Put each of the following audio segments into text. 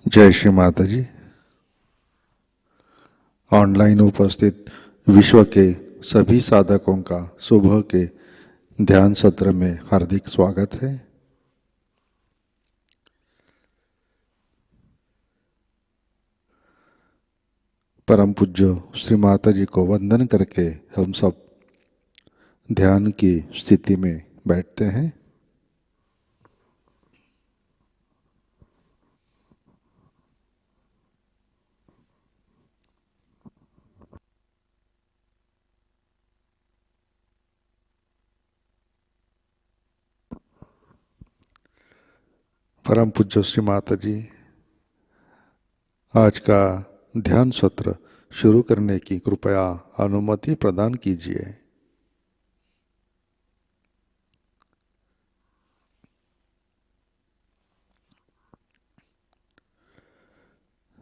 जय श्री माताजी। ऑनलाइन उपस्थित विश्व के सभी साधकों का सुबह के ध्यान सत्र में हार्दिक स्वागत है। परम पूज्य श्री माताजी को वंदन करके हम सब ध्यान की स्थिति में बैठते हैं। परम पूज्य श्री माताजी आज का ध्यान सत्र शुरू करने की कृपया अनुमति प्रदान कीजिए।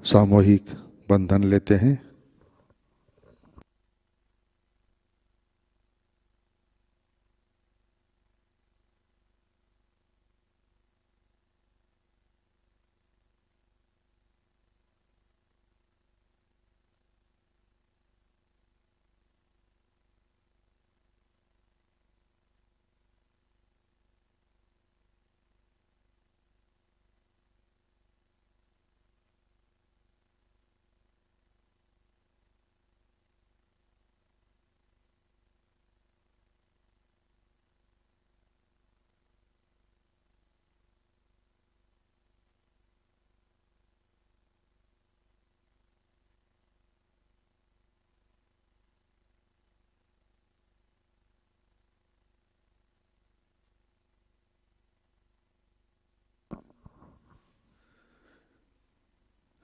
सामूहिक बंधन लेते हैं।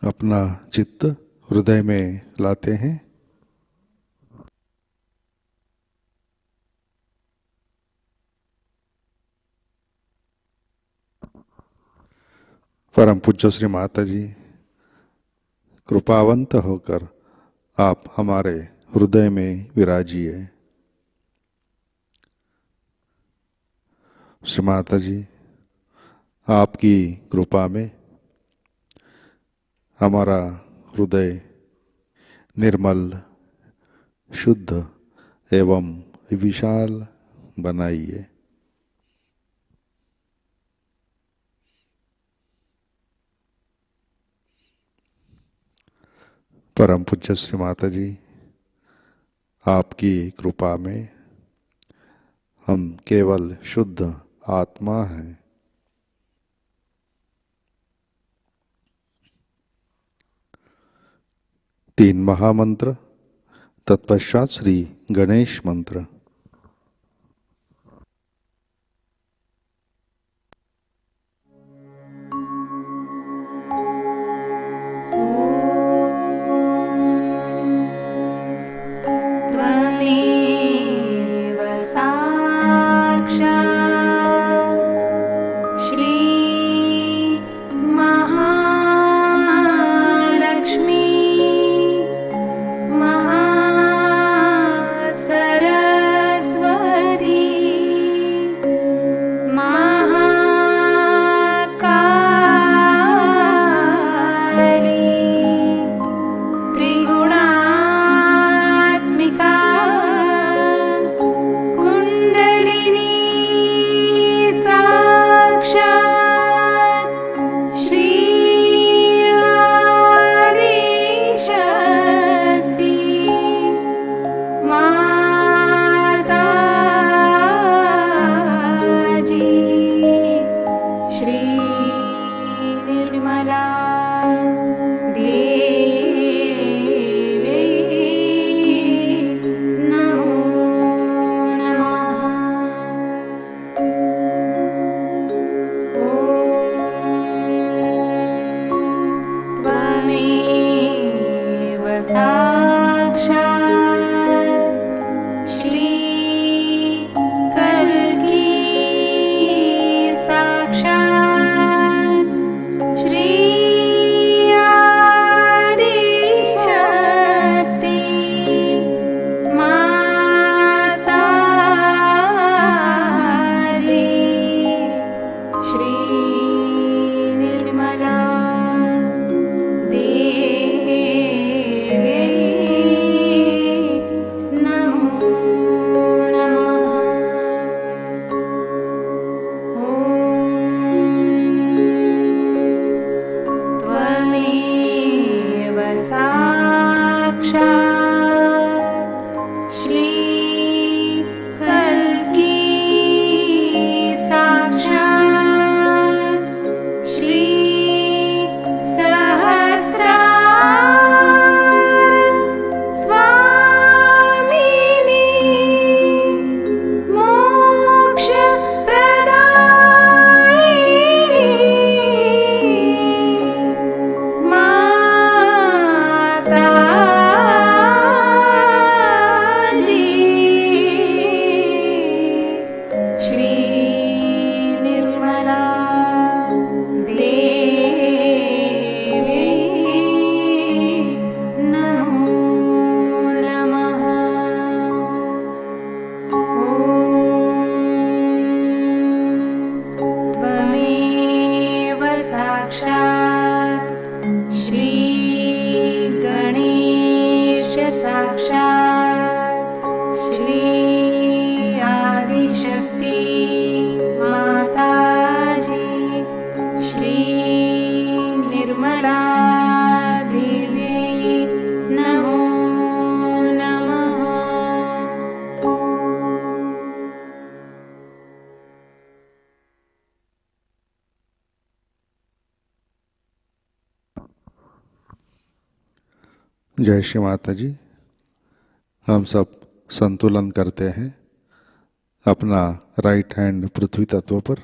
अपना चित्त हृदय में लाते हैं। परम पूज्य श्री माताजी कृपावंत होकर आप हमारे हृदय में विराजिए। श्री माताजी आपकी कृपा में हमारा हृदय निर्मल, शुद्ध एवं विशाल बनाइए। परम पूज्य श्री माता जी, आपकी कृपा में हम केवल शुद्ध आत्मा हैं। तीन महामंत्र, तत्पश्चात श्री गणेश मंत्र। जय श्री माता जी। हम सब संतुलन करते हैं अपना राइट हैंड पृथ्वी तत्व पर,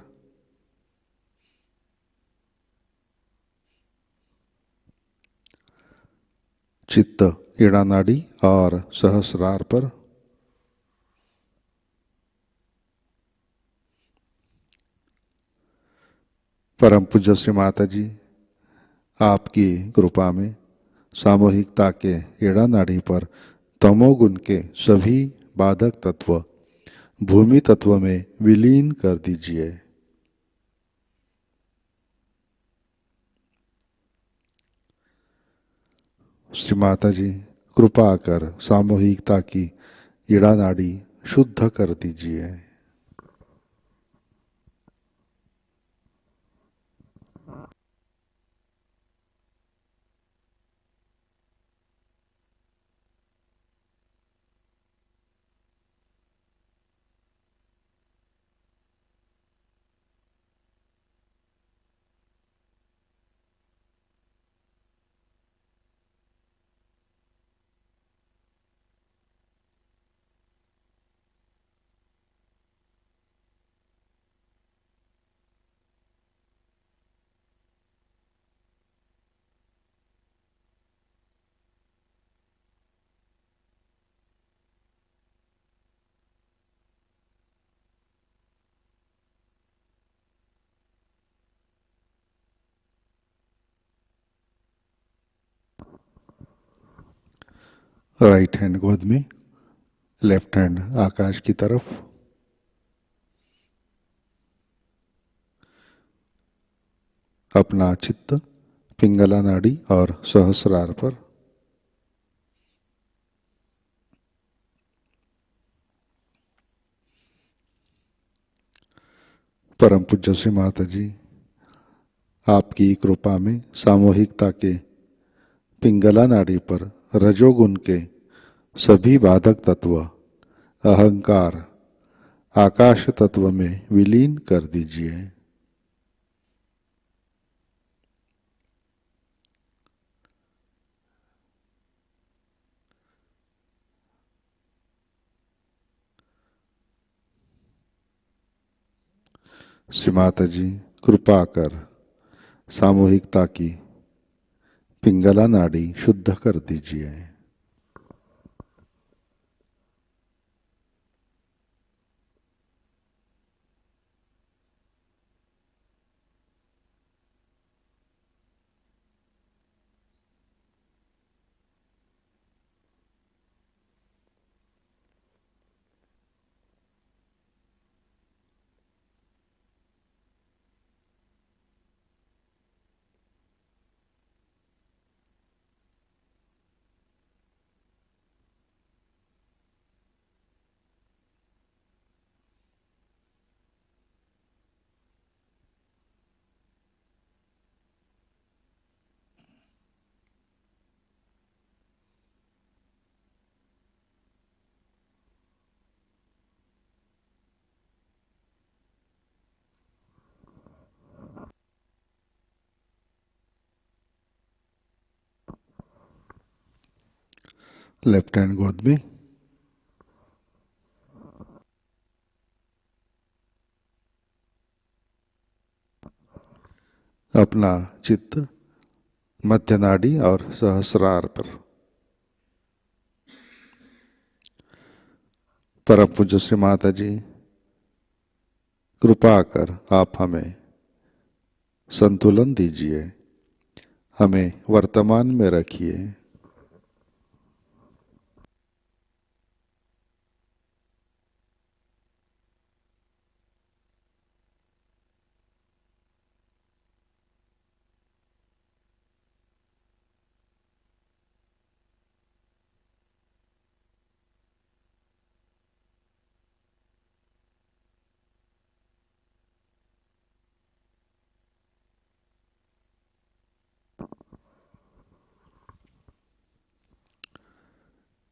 चित्त ईड़ा नाड़ी और सहस्रार पर। परम पूज्य श्री माता जी, आपकी कृपा में सामूहिकता के ईड़ा नाड़ी पर तमोगुण के सभी बाधक तत्व भूमि तत्व में विलीन कर दीजिए। श्री माता जी, कृपा कर सामूहिकता की ईड़ा नाड़ी शुद्ध कर दीजिए। राइट हैंड गोद में, लेफ्ट हैंड आकाश की तरफ। अपना चित्त पिंगला नाड़ी और सहस्रार पर। परम पूज्य श्री माता जी, आपकी कृपा में सामूहिकता के पिंगला नाड़ी पर रजोगुण के सभी बाधक तत्व अहंकार आकाश तत्व में विलीन कर दीजिए। श्री माता जी, कृपा कर सामूहिकता की पिंगला नाड़ी शुद्ध कर दीजिए। लेफ्ट हैंड गोद में। अपना चित्त मध्य नाड़ी और सहस्रार पर। परम पूज्य श्री माता जी, कृपा कर आप हमें संतुलन दीजिए, हमें वर्तमान में रखिए।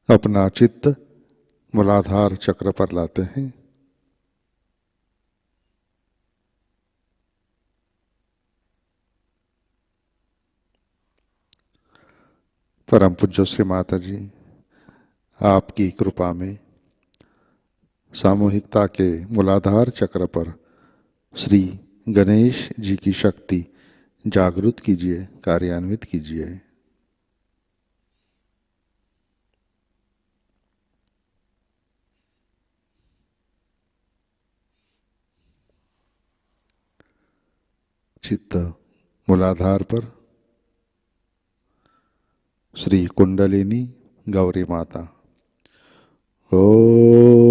अपना चित्त मूलाधार चक्र पर लाते हैं। परम पूज्य श्री माता जी, आपकी कृपा में सामूहिकता के मूलाधार चक्र पर श्री गणेश जी की शक्ति जागृत कीजिए, कार्यान्वित कीजिए। चित्त मूलाधार पर श्री कुंडलिनी गौरी माता। ओम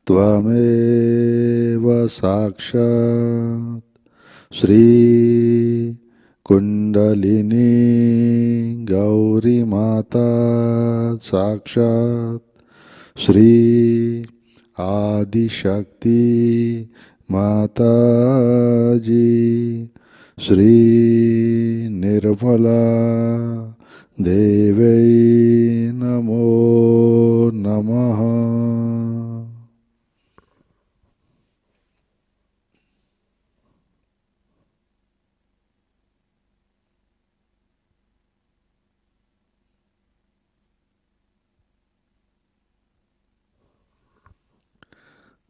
त्वमेव साक्षात् श्री कुंडलिनी गौरी माता, साक्षात् श्री आदिशक्ति माता जी, श्री निर्मला देवै नमो नमः।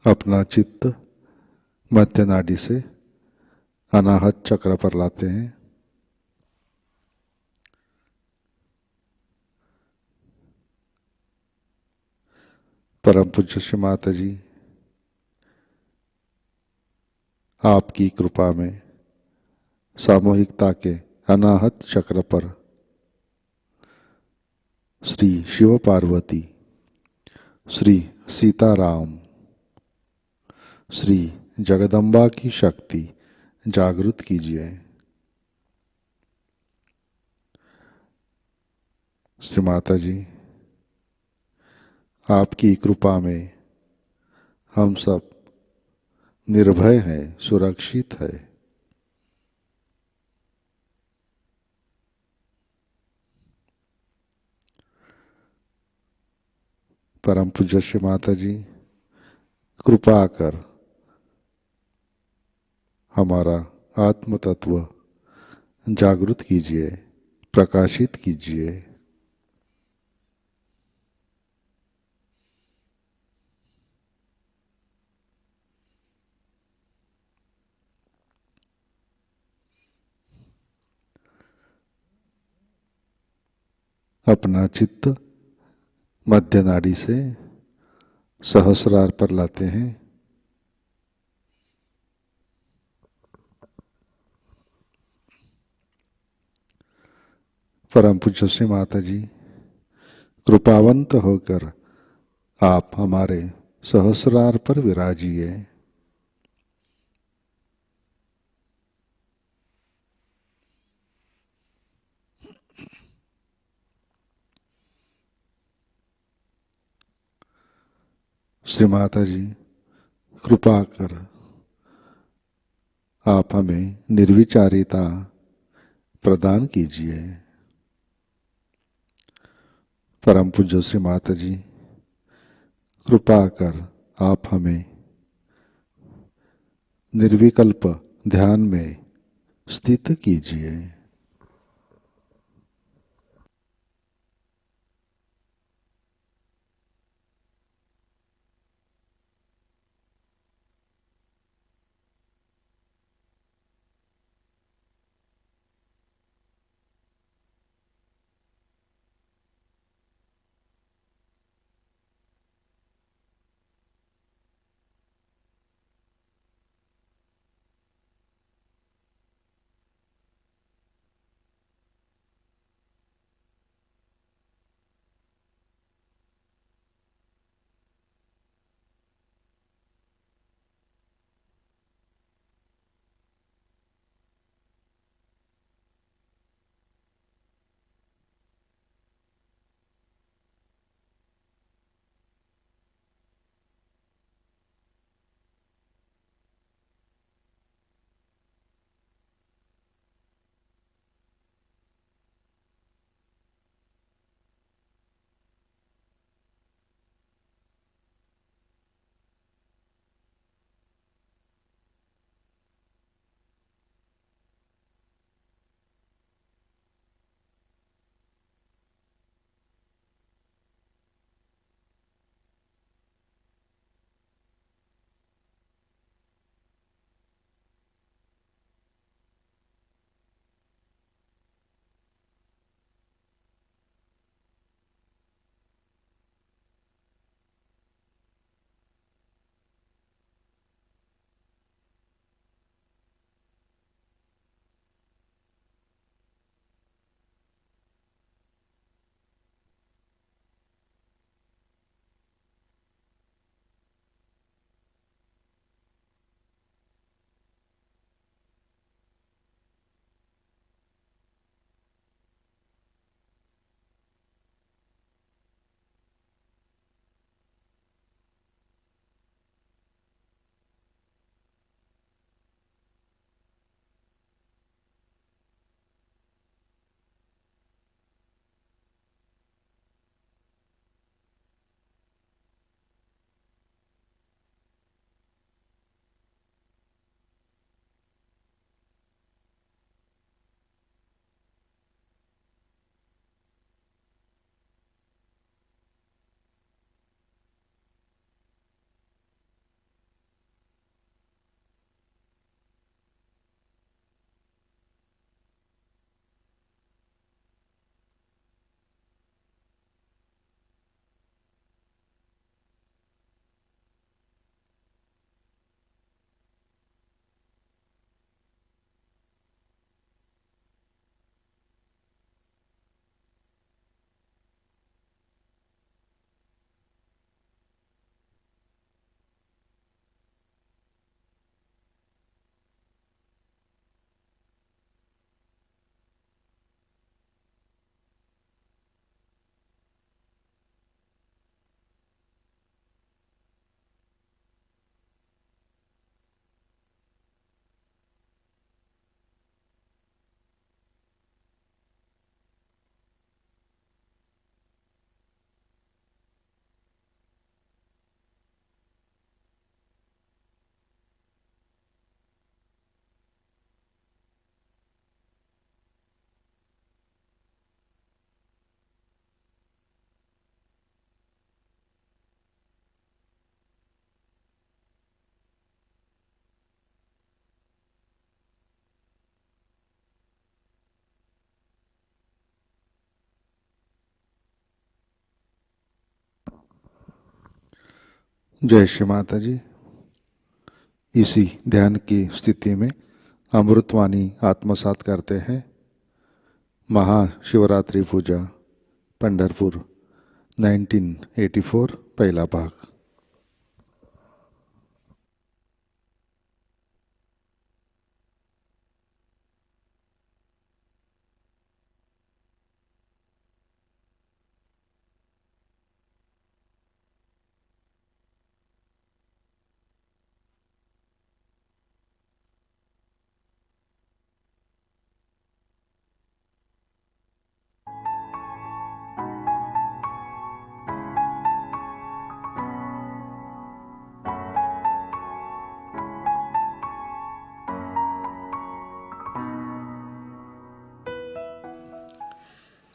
अपना चित्त मध्य नाड़ी से अनाहत चक्र पर लाते हैं। परम पूज्य श्री माता जी, आपकी कृपा में सामूहिकता के अनाहत चक्र पर श्री शिव पार्वती, श्री सीताराम, श्री जगदम्बा की शक्ति जागृत कीजिए। श्री माता जी, आपकी कृपा में हम सब निर्भय हैं, सुरक्षित है। परम पूज्य श्री माता जी, कृपा कर हमारा आत्म तत्व जागृत कीजिए, प्रकाशित कीजिए। अपना चित्त मध्य नाड़ी से सहस्रार पर लाते हैं। परम पूज्य श्री माता जी, कृपावंत होकर आप हमारे सहस्रार पर विराजिए। श्री माता जी, कृपा कर आप हमें निर्विचारिता प्रदान कीजिए। परम पूज्य श्री माता जी, कृपा कर आप हमें निर्विकल्प ध्यान में स्थित कीजिए। जय श्री माता जी। इसी ध्यान की स्थिति में अमृतवाणी आत्मसात करते हैं। महाशिवरात्रि पूजा पंढरपुर 1984 पहला भाग।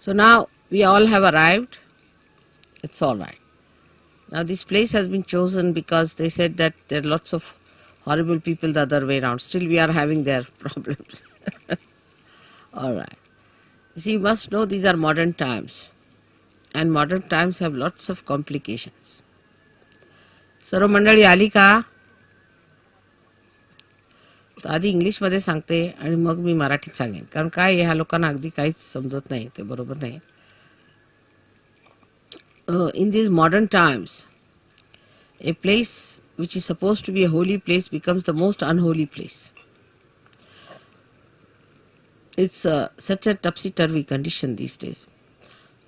So now we all have arrived. It's all right. Now this place has been chosen because they said that there are lots of horrible people the other way around. Still we are having their problems. All right. You see, you must know these are modern times. And modern times have lots of complications. सर्व मंडळी आली का? तर आधी इंग्लिशमध्ये सांगते आणि मग मी मराठीत सांगेन. कारण काय ह्या लोकांना अगदी काहीच समजत नाही, ते बरोबर नाही. In these modern times, a place which is supposed to be a holy place becomes the most unholy place. It's such a topsy-turvy condition these days.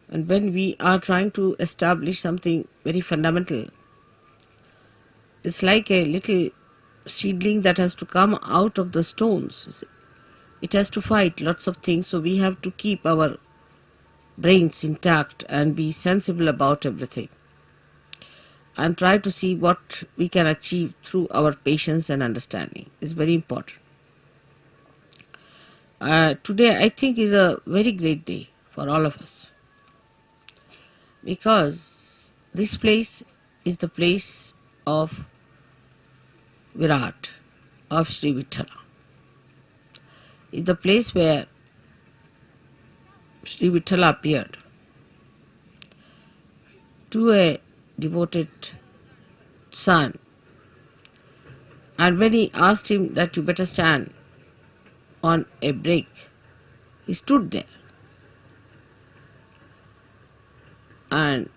And when we are trying to establish something very fundamental, it's like a little seedling that has to come out of the stones. It has to fight lots of things, so we have to keep our brains intact and be sensible about everything. And try to see what we can achieve through our patience and understanding. It's very important. Today I think is a very great day for all of us, because this place is the place of Virat, of Shri Vithala. It's the place where Shri Vithala appeared to a devoted son, and when he asked him that you better stand on a break, he stood there. And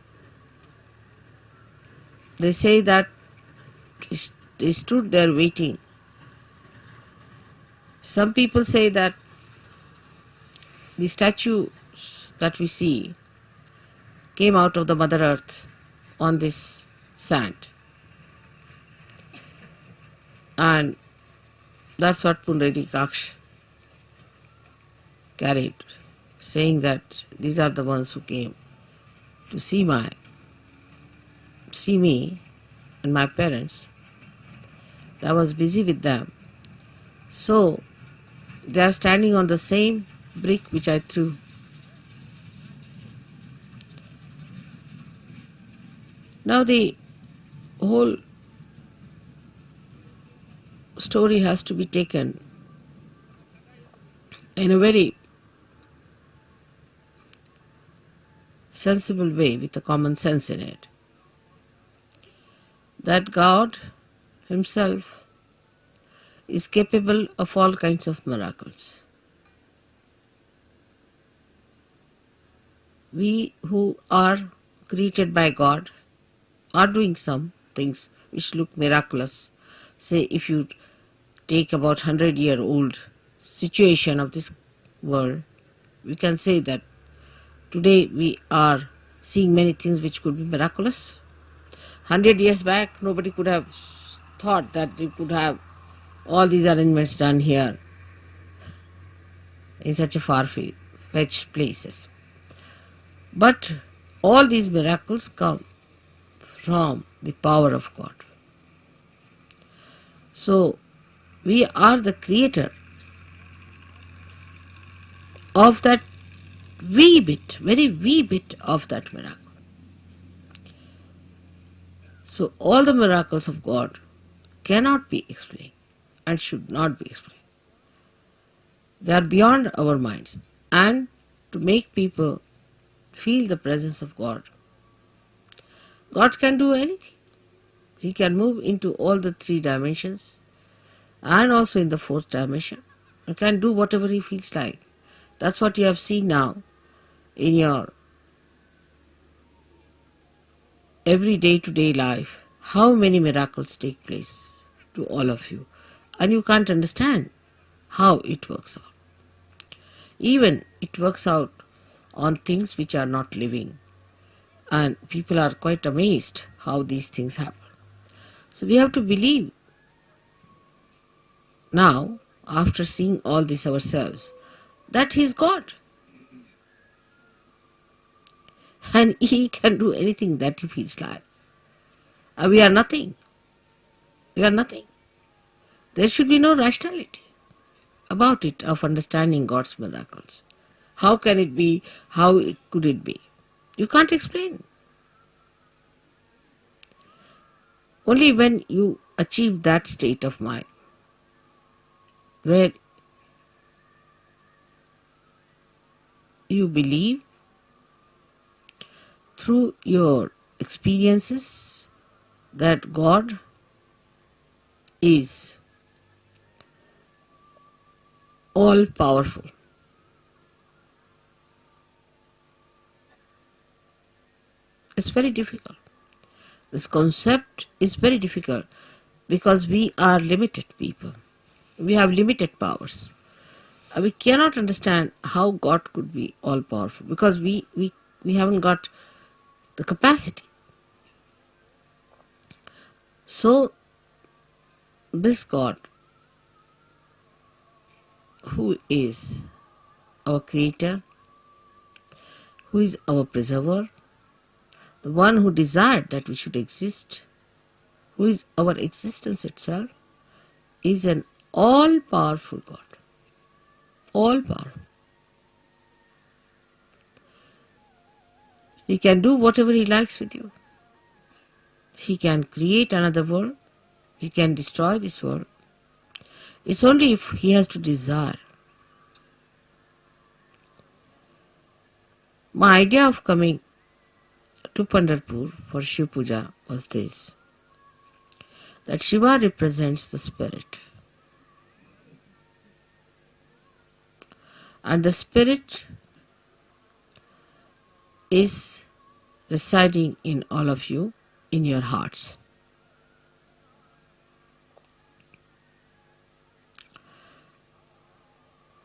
they say that he stood there waiting. Some people say that the statues that we see came out of the Mother Earth on this sand. And that's what Pundarikaksh carried, saying that these are the ones who came to see me and my parents. I was busy with them. So they are standing on the same brick which I threw. Now the whole story has to be taken in a very sensible way with a common sense in it. That God Himself is capable of all kinds of miracles. We who are created by God are doing some things which look miraculous. Say if you take about 100-year-old situation of this world, we can say that today we are seeing many things which could be miraculous. 100 years back, nobody could have thought that we could have all these arrangements done here in such a far-fetched places. But all these miracles come from the power of God. So we are the creator of that wee bit, very wee bit of that miracle. So all the miracles of God cannot be explained and should not be explained. They are beyond our minds. And to make people feel the presence of God, God can do anything. He can move into all the three dimensions and also in the fourth dimension. He can do whatever he feels like. That's what you have seen now in your every day-to-day life. How many miracles take place to all of you. And you can't understand how it works out. Even it works out on things which are not living. And people are quite amazed how these things happen. So we have to believe now, after seeing all this ourselves, that He is God. And He can do anything that He feels like. And we are nothing. We are nothing. There should be no rationality about it, of understanding God's miracles. How can it be? How could it be? You can't explain. Only when you achieve that state of mind, where you believe through your experiences that God is all powerful. It's very difficult. This concept is very difficult because we are limited people. We have limited powers. We cannot understand how God could be all powerful because we haven't got the capacity. So this God, who is our creator, who is our preserver, the one who desired that we should exist, who is our existence itself, is an all-powerful God. All-powerful. He can do whatever He likes with you. He can create another world. He can destroy this world. It's only if He has to desire. My idea of coming to Pandapur for Shiv Puja was this, that Shiva represents the spirit. And the spirit is residing in all of you, in your hearts.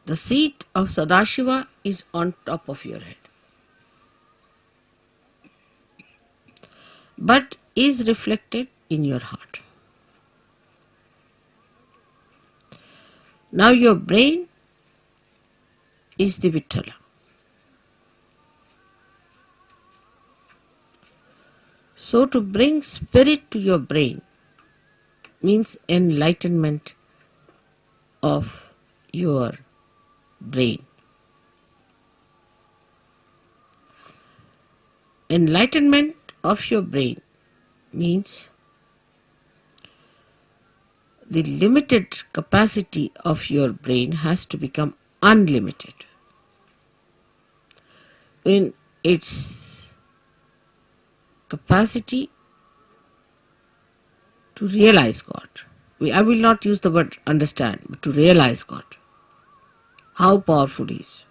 The seat of Sadashiva is on top of your head, but is reflected in your heart. Now your brain is the Vittala. So to bring spirit to your brain means enlightenment of your brain. Enlightenment of your brain means the limited capacity of your brain has to become unlimited in its capacity to realize God. I will not use the word understand, but to realize God. How powerful He is,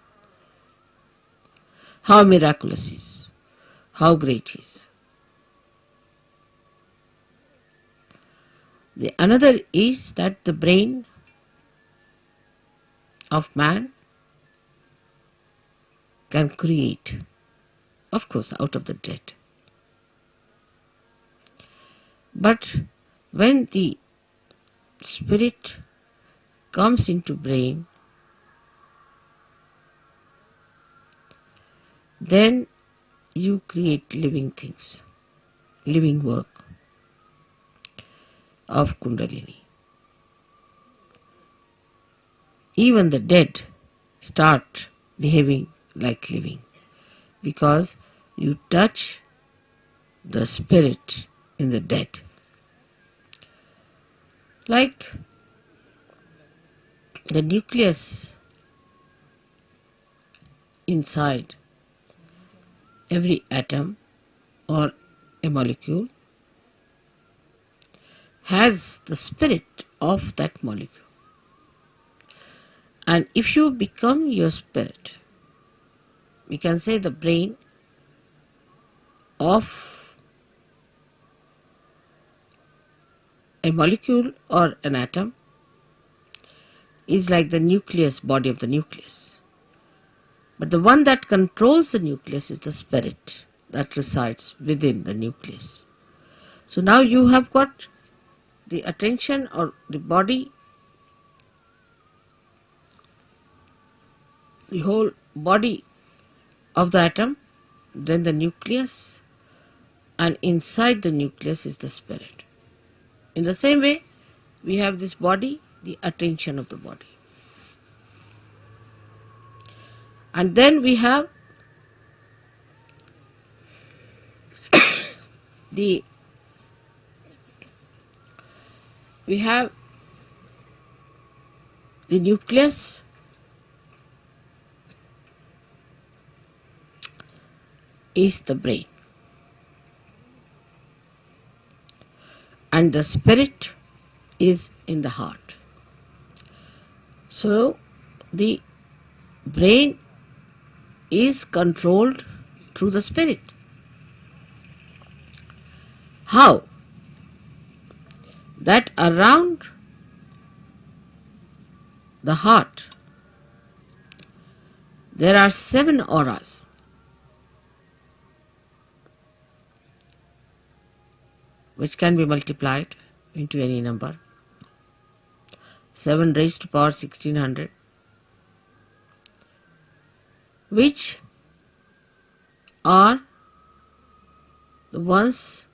how miraculous He is, how great He is. The another is that the brain of man can create, of course, out of the dead. But when the spirit comes into brain, then you create living things, living work of Kundalini. Even the dead start behaving like living because you touch the spirit in the dead. Like the nucleus inside every atom or a molecule has the spirit of that molecule. And if you become your spirit, we can say the brain of a molecule or an atom is like the nucleus, body of the nucleus. But the one that controls the nucleus is the spirit that resides within the nucleus. So now you have got the attention or the body, the whole body of the atom, then the nucleus, and inside the nucleus is the spirit. In the same way, we have this body, the attention of the body. And then we have the nucleus, is the brain, and the spirit is in the heart. So the brain is controlled through the spirit. How? That around the heart there are 7 auras. Which can be multiplied into any number. 7 raised to power 1600, which are the ones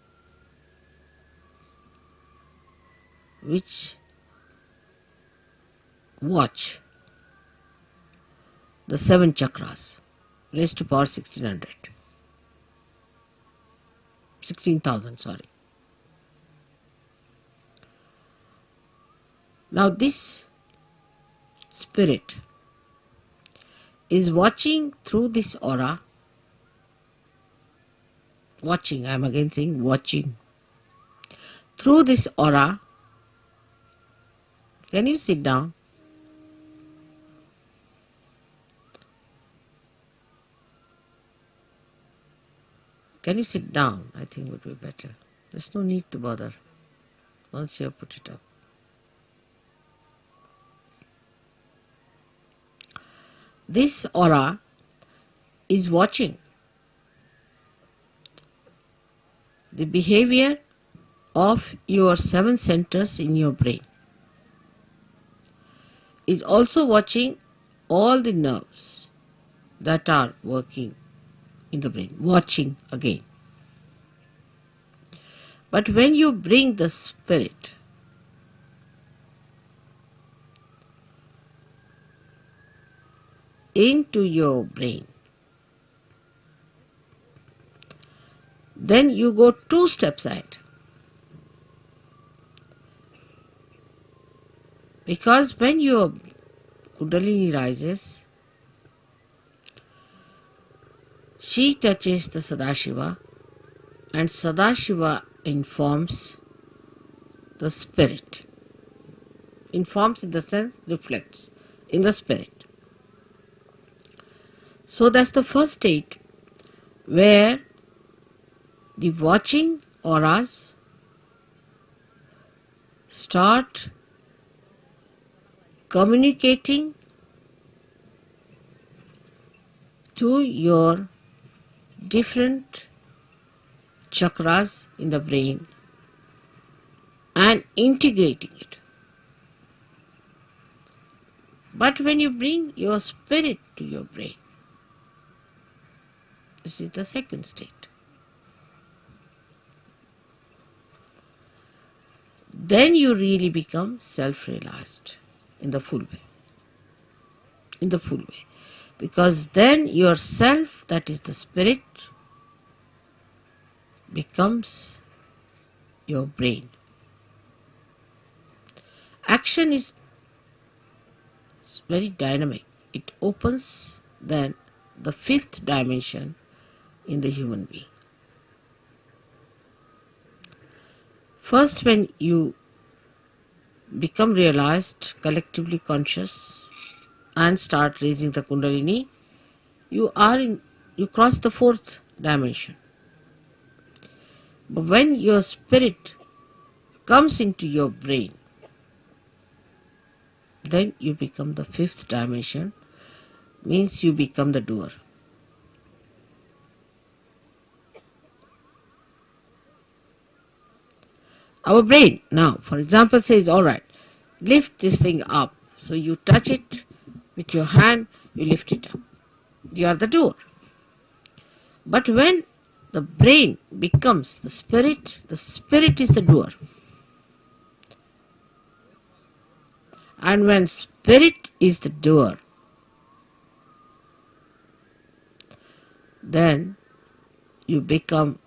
which watch the 7 chakras raised to power 1600. 16,000, sorry. Now this spirit is watching through this aura. Watching, I am again saying watching. Through this aura. Can you sit down? Can you sit down? I think would be better. There's no need to bother once you have put it up. This aura is watching the behavior of your 7 centers in your brain. Is also watching all the nerves that are working in the brain. Watching again. But when you bring the spirit into your brain, then you go 2 steps ahead. Because when your Kundalini rises, she touches the Sadashiva, and Sadashiva informs the spirit. Informs in the sense reflects in the spirit. So that's the first state where the watching auras start communicating to your different chakras in the brain and integrating it. But when you bring your spirit to your brain, this is the second state. Then you really become self-realized in the full way. In the full way. Because then yourself, that is the spirit, becomes your brain. Action is very dynamic. It opens then the 5th dimension in the human being. First, when you become realized, collectively conscious, and start raising the Kundalini, you cross the fourth dimension. But when your spirit comes into your brain, then you become the fifth dimension, means you become the doer. Our brain now, for example, says, alright, lift this thing up. So you touch it with your hand, you lift it up. You are the doer. But when the brain becomes the spirit is the doer. And when spirit is the doer, then you become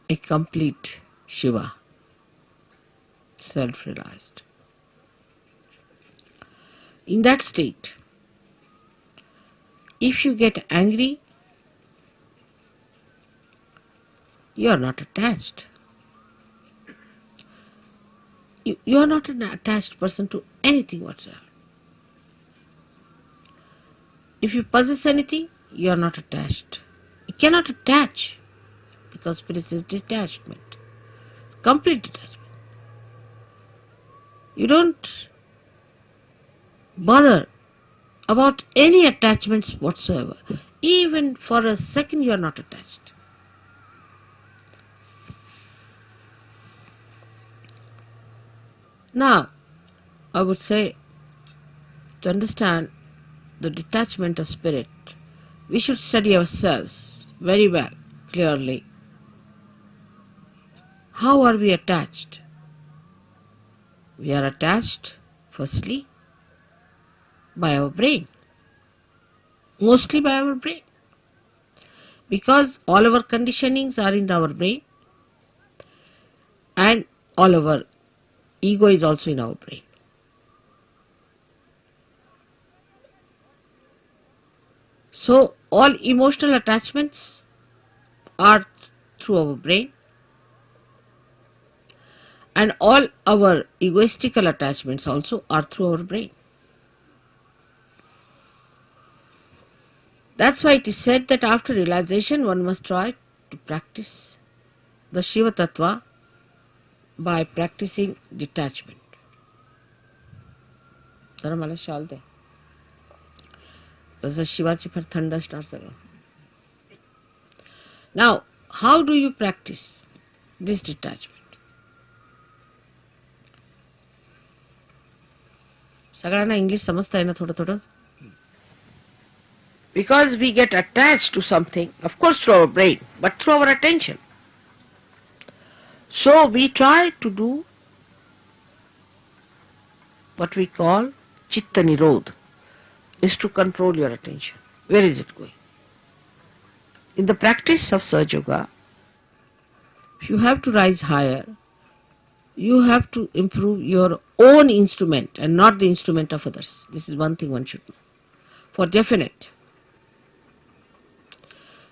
a complete Shiva, self-realized. In that state, if you get angry, you are not attached. You are not an attached person to anything whatsoever. If you possess anything, you are not attached. You cannot attach because spirit is detachment, complete detachment. You don't bother about any attachments whatsoever. Even for a second you are not attached. Now, I would say, to understand the detachment of spirit, we should study ourselves very well, clearly. How are we attached? We are attached, firstly, by our brain. Mostly by our brain. Because all our conditionings are in our brain and all our ego is also in our brain. So all emotional attachments are through our brain and all our egoistical attachments also are through our brain. That's why it is said that after realization one must try to practice the Shiva Tattva by practicing detachment. जरा मला शाल दे. तसं शिवाची फार थंड असणार सगळं. Now, how do you practice this detachment? सगळ्यांना English समजताय ना थोडं थोडं? Because we get attached to something, of course through our brain, but through our attention. So we try to do what we call Chitta Nirodh, is to control your attention. Where is it going? In the practice of Sahajayoga, if you have to rise higher, you have to improve your own instrument and not the instrument of others. This is one thing one should know. For definite.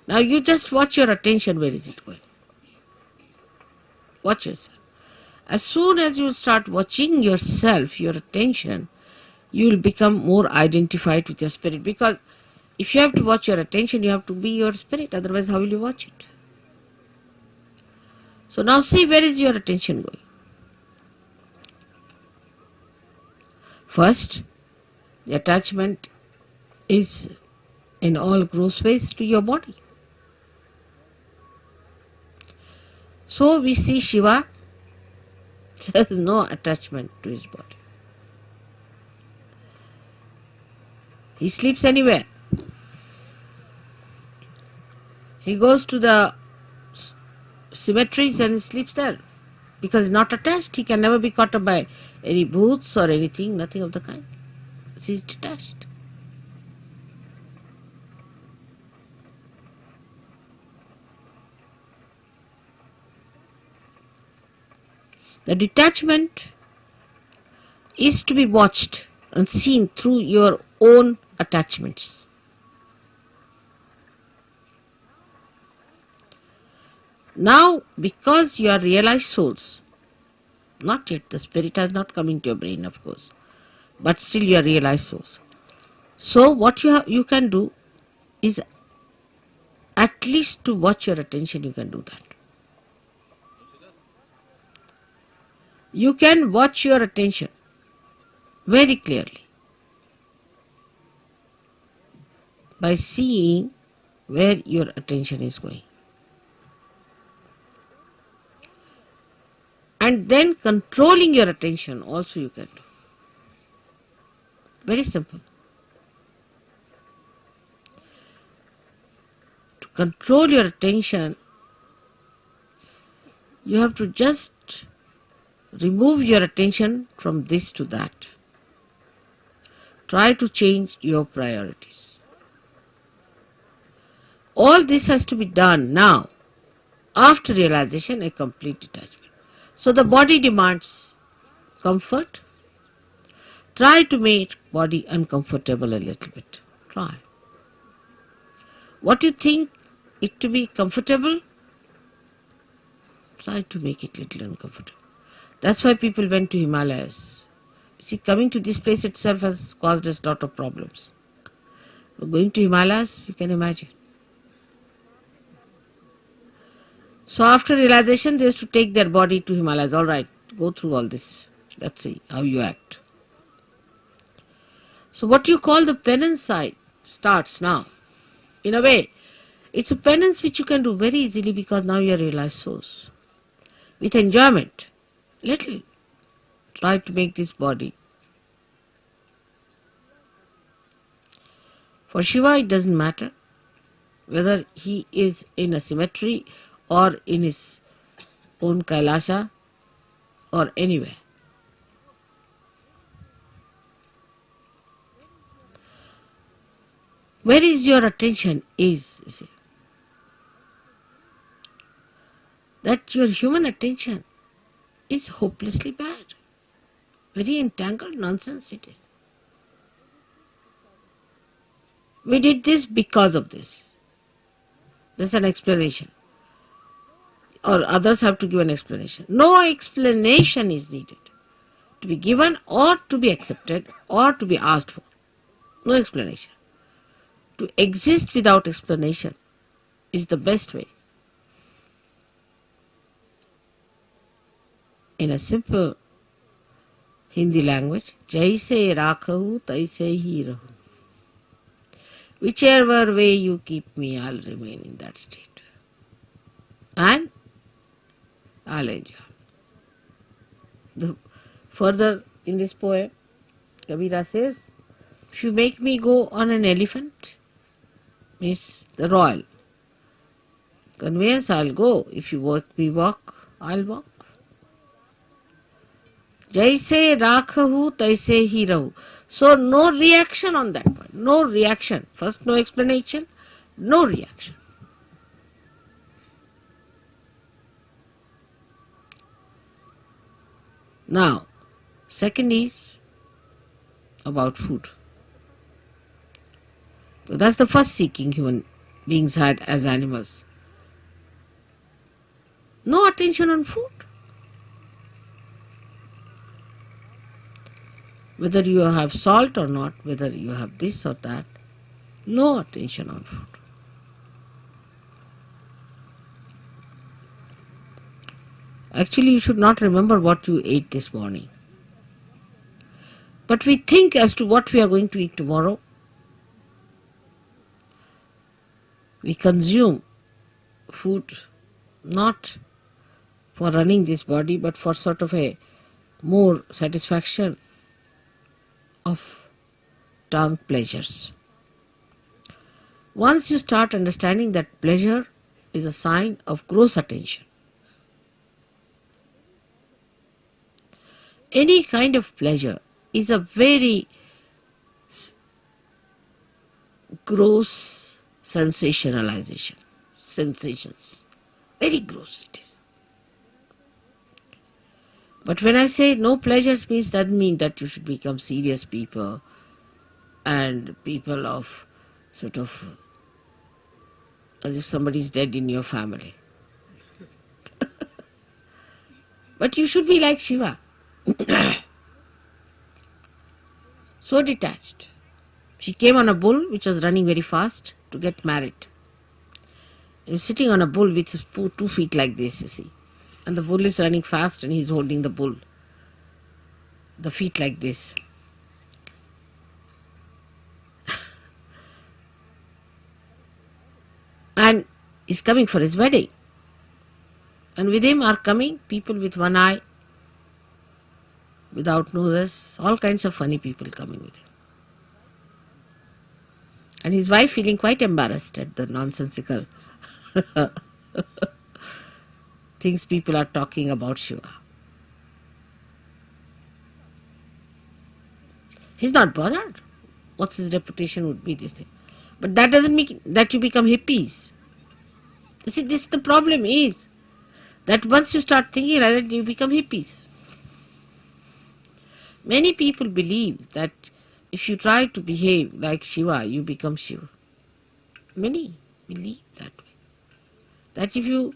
Now you just watch your attention, where is it going? Watch yourself. As soon as you start watching yourself, your attention, you will become more identified with your spirit. Because if you have to watch your attention, you have to be your spirit. Otherwise, how will you watch it? So now see, where is your attention going? First, the attachment is in all gross ways to your body. So we see Shiva, there is no attachment to his body. He sleeps anywhere. He goes to the cemeteries and he sleeps there. Because he's not attached, he can never be caught up by any booths or anything, nothing of the kind. He's detached. The detachment is to be watched and seen through your own attachments. Now, because you are realized souls, Not yet. The spirit has not come into your brain, of course. But still you are realized souls. So what you can do is at least to watch your attention, you can do that. You can watch your attention very clearly by seeing where your attention is going. And then controlling your attention also you can do. Very simple. To control your attention, you have to just remove your attention from this to that. Try to change your priorities. All this has to be done now, after realization, a complete detachment. So the body demands comfort. Try to make body uncomfortable a little bit. Try. What you think it to be comfortable, try to make it little uncomfortable. That's why people went to Himalayas. See, coming to this place itself has caused us a lot of problems. But going to Himalayas, you can imagine. So after realization, they used to take their body to Himalayas. All right, go through all this. Let's see how you act. So what you call the penance side starts now. In a way, it's a penance which you can do very easily because now you are realized souls. With enjoyment, little, try to make this body. For Shiva, it doesn't matter whether he is in a cemetery or in his own Kailasha or anywhere. Where is your attention is, you see. That your human attention is hopelessly bad. Very entangled nonsense it is. We did this because of this. There's an explanation. Or others have to give an explanation. No explanation is needed to be given or to be accepted or to be asked for. No explanation. To exist without explanation is the best way. In a simple Hindi language, Jaise rakhahu taise hi rahu. Whichever way you keep me, I'll remain in that state. And I'll enjoy. Further in this poem, Kabira says, if you make me go on an elephant, means the royal conveyance, I'll go. If you make me walk, I'll walk. Jaise rakhahu taise hi rahu. So no reaction on that point. No reaction. First no explanation, no reaction. Now, second is about food. So that's the first seeking human beings had as animals. No attention on food. Whether you have salt or not, whether you have this or that, no attention on food. Actually, you should not remember what you ate this morning. But we think as to what we are going to eat tomorrow. We consume food not for running this body, but for sort of a more satisfaction of tongue pleasures. Once you start understanding that pleasure is a sign of gross attention, any kind of pleasure is a very gross sensationalization. Sensations. Very gross it is. But when I say no pleasures means, that means that you should become serious people and people of sort of as if somebody is dead in your family. But you should be like Shiva, so detached. She came on a bull which was running very fast to get married. He was sitting on a bull with 2 feet like this, you see. And the bull is running fast and he's holding the bull, the feet like this. And he's coming for his wedding. And with him are coming people with one eye, without noses, all kinds of funny people coming with him. And his wife feeling quite embarrassed at the nonsensical things people are talking about Shiva. He's not bothered. What's his reputation would be, this thing. But that doesn't mean that you become hippies. You see, this the problem is that once you start thinking like that, you become hippies. Many people believe that if you try to behave like Shiva, you become Shiva. Many believe that way. That if you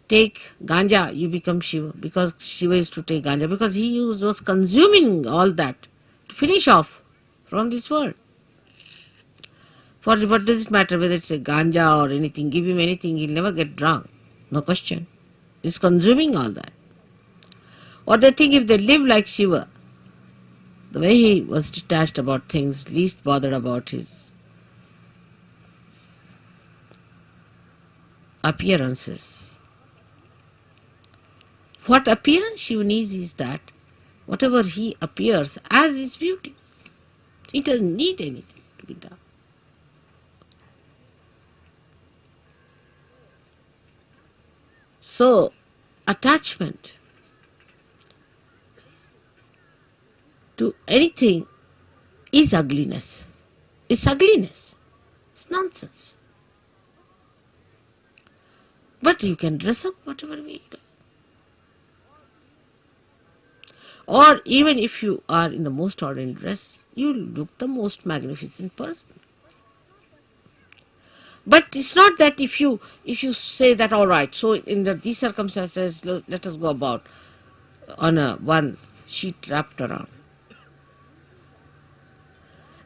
take ganja, you become Shiva, because Shiva is to take ganja, because he was consuming all that to finish off from this world. For what does it matter whether it's a ganja or anything? Give him anything, he'll never get drunk. No question. He's consuming all that. Or they think if they live like Shiva, the way he was detached about things, least bothered about his appearances. What appearance Shiva needs is that whatever he appears as is beauty. He doesn't need anything to be done. So, attachment to anything is ugliness. It's ugliness. It's nonsense. But you can dress up whatever way you like. Or even if you are in the most ordinary dress, you look the most magnificent person. But it's not that if you say that, all right, so in these circumstances, let us go about on one sheet wrapped around.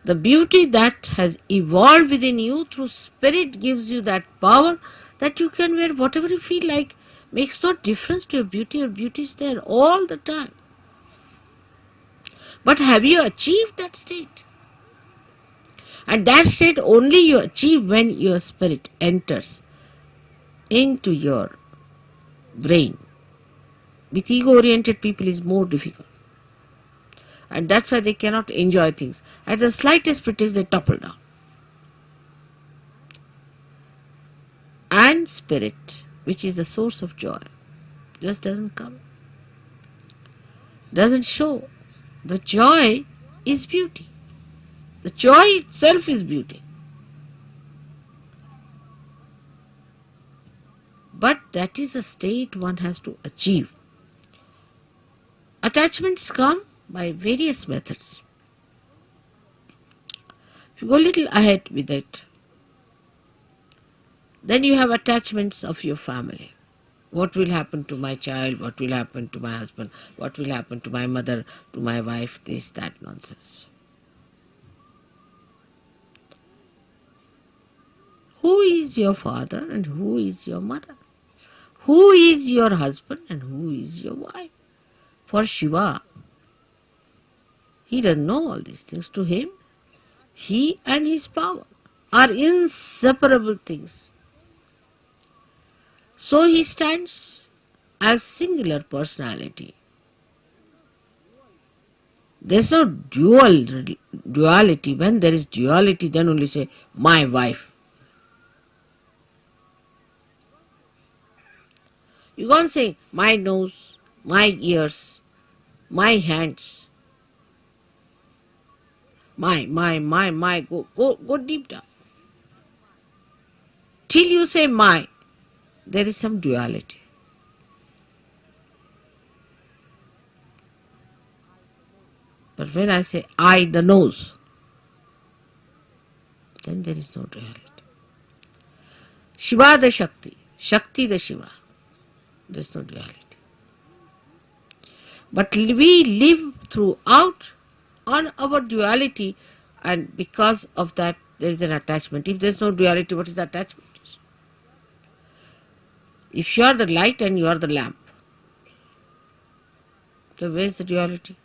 The beauty that has evolved within you through spirit gives you that power that you can wear whatever you feel like. Makes no difference to your beauty. Your beauty is there all the time. But have you achieved that state? And that state only you achieve when your spirit enters into your brain. With ego-oriented people is more difficult. And that's why they cannot enjoy things. At the slightest pretext, they topple down. And spirit, which is the source of joy, just doesn't come. Doesn't show. The joy is beauty. The joy itself is beauty. But that is a state one has to achieve. Attachments come by various methods. If you go a little ahead with it, then you have attachments of your family. What will happen to my child? What will happen to my husband? What will happen to my mother, to my wife? This, that nonsense. Who is your father and who is your mother? Who is your husband and who is your wife? For Shiva, he doesn't know all these things. To him, he and his power are inseparable things. So he stands as singular personality. There's no duality. When there is duality, then only say, my wife. You can't say, my nose, my ears, my hands, my, go deep down. Till you say my, there is some duality. But when I say I, the nose, then there is no duality. Shiva the Shakti, Shakti the Shiva, there is no duality. But we live throughout on our duality, and because of that there is an attachment. If there is no duality, what is the attachment? If you are the light and you are the lamp, then where is the duality?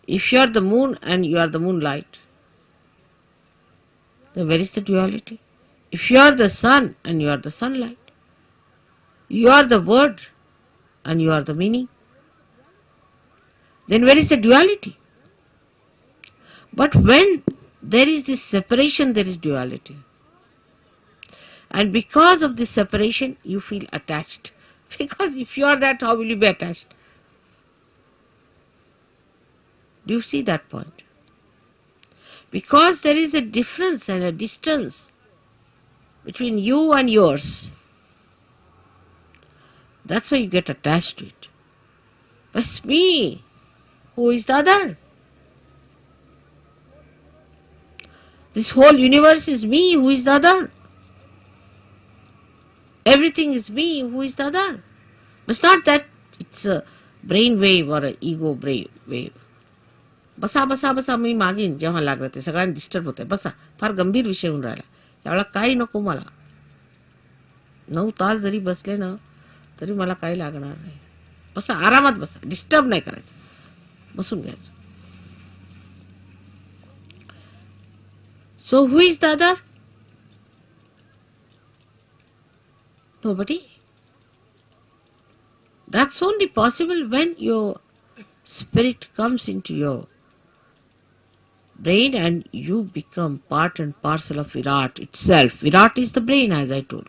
If you are the moon and you are the moonlight, then where is the duality? If you are the sun and you are the sunlight, you are the word and you are the meaning, then where is the duality? But when there is this separation, there is duality. And because of this separation, you feel attached. Because if you are that, how will you be attached? Do you see that point? Because there is a difference and a distance between you and yours. That's why you get attached to it. But it's me. Who is the other? This whole universe is me. Who is the other? Everything is me. Who is the other? But it's not that it's a brain wave or an ego brain wave. बसा बसा बसा मी मागीन जेव्हा लागलं ते सगळ्यांना disturb होतंय. बसा, फार गंभीर विषय होऊन राहिला. त्यावेळेला काही नको मला. 9 तास जरी बसले ना तरी मला काही लागणार नाही. बसा, आरामात बसा, डिस्टर्ब नाही करायचं, बसून घ्यायचं. So who is the other? Nobody. That's only possible when your spirit comes into your brain and you become part and parcel of Virat itself. Virat is the brain, as I told.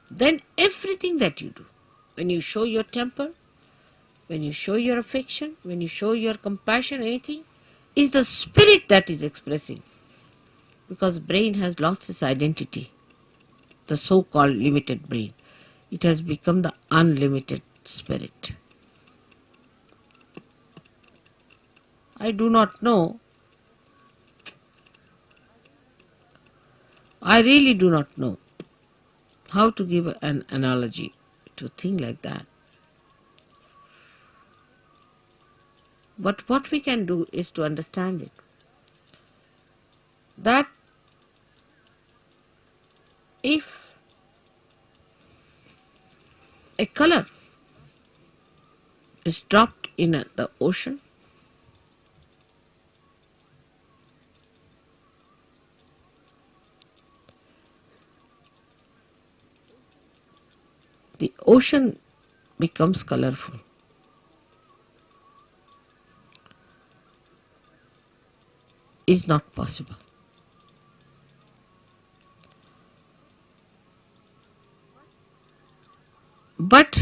Then everything that you do, when you show your temper, when you show your affection, when you show your compassion, anything, is the spirit that is expressing. Because brain has lost its identity, the so-called limited brain. It has become the unlimited spirit. I do not know. I really do not know how to give an analogy to a thing like that. But what we can do is to understand it. That if a color is dropped in the ocean, the ocean becomes colorful. Is not possible. But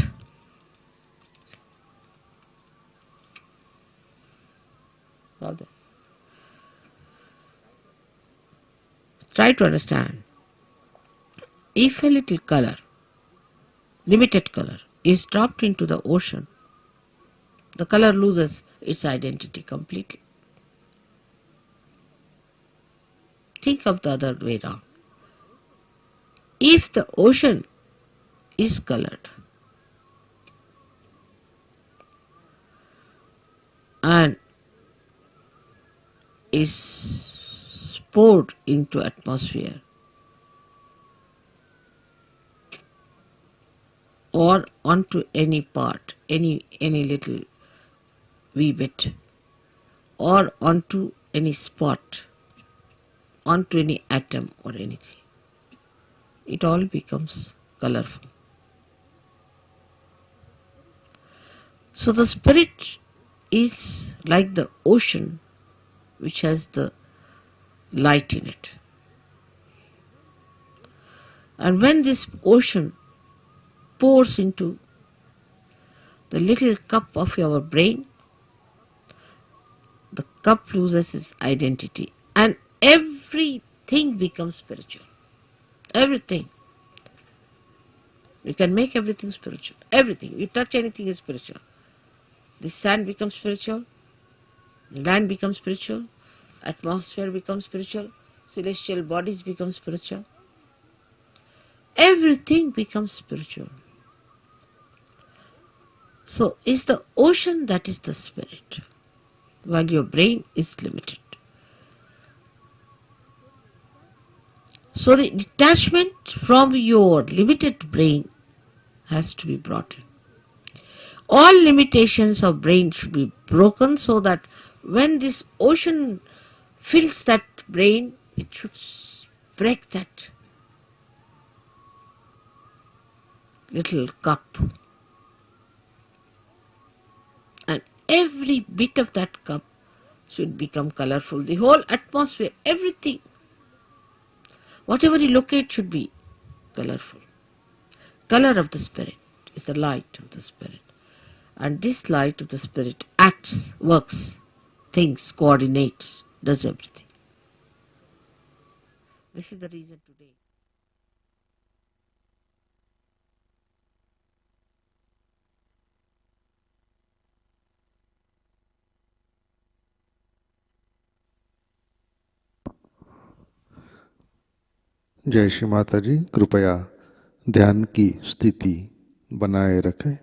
rather, try to understand. If a little color, limited color, is dropped into the ocean, the color loses its identity completely. Think of the other way around. If the ocean is colored and is poured into atmosphere or onto any part, any little wee bit, or onto any spot, onto any atom or anything, it all becomes colorful. So the spirit is like the ocean which has the light in it. And when this ocean pours into the little cup of your brain, the cup loses its identity and everything becomes spiritual. Everything. You can make everything spiritual. Everything. You touch anything is spiritual. The sand becomes spiritual. The land becomes spiritual. Atmosphere becomes spiritual. celestial bodies become spiritual. Everything becomes spiritual. So is the ocean that is the spirit, while your brain is limited. So the detachment from your limited brain has to be brought in. All limitations of brain should be broken so that when this ocean fills that brain, it should break that little cup. And every bit of that cup should become colorful. The whole atmosphere, everything, whatever you locate should be colorful. Color of the spirit is the light of the spirit. And this light of the spirit acts, works, thinks, coordinates, does everything. This is the reason today. जय श्री माता जी, कृपया ध्यान की स्थिति बनाए रखें।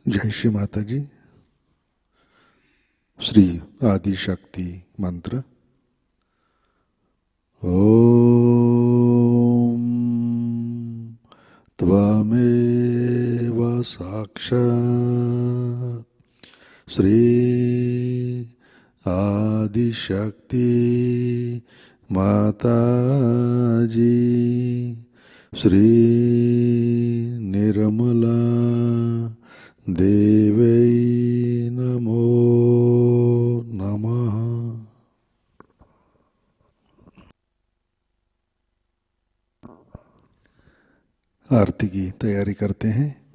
जय श्री माता जी। श्री आदि शक्ति मंत्र। ओम त्वमेव साक्षात् श्री आदि शक्ति माताजी श्री निर्मला देवै नमो नमः। आरती की तैयारी करते हैं।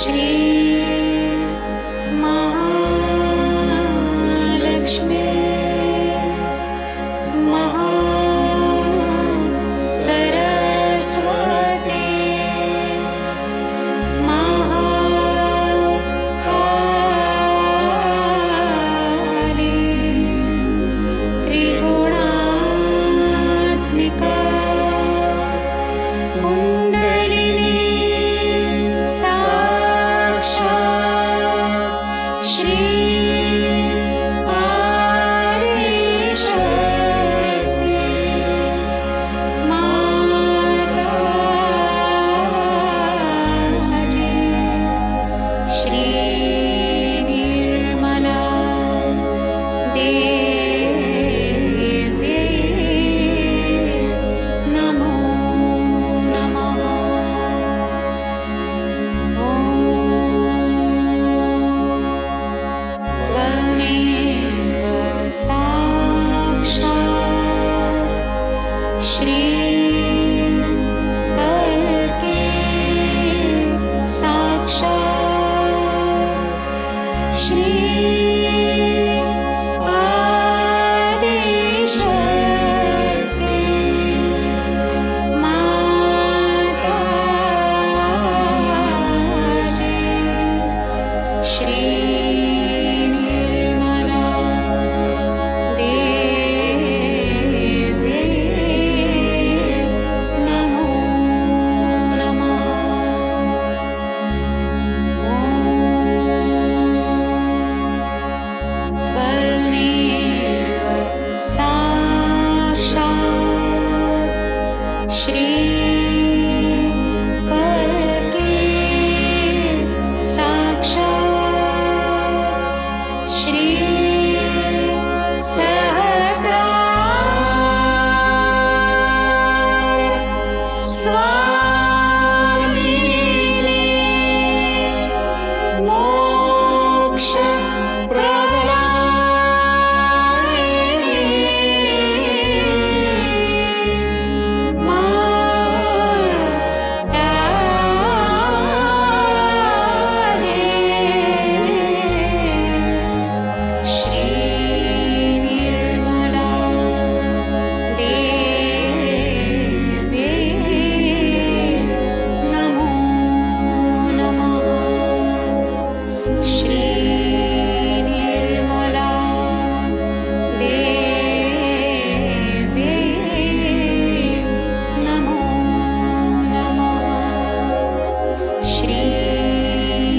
Shri Mahalakshmi Mahasaraswati Mahakali Triguణாத்மிகா kundalini साक्षात् श्री आदिशक्ति माताजी श्री निर्मला देवी नमो नमः। त्वमेव साक्षात् श्री कल्के साक्षात् श्री आदिशक्ति माताजी श्री निर्मला देवी नमो नमः। त्वमेव साक्षात् श्री कल्के साक्षात् श्री सहस्रार स्वामिने मोक्ष माताजी श्री निर्मला देवी नमो नमः। श्री निर्मला देवी नमो नमः। श्री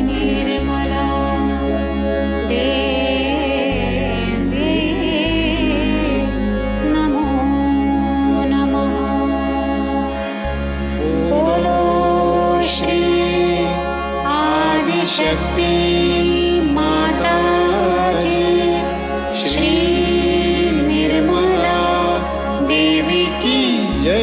निर्मला देवी नमो नमः। बोलो श्री आदिशक्ति माताजी श्री निर्मला देवी की जय।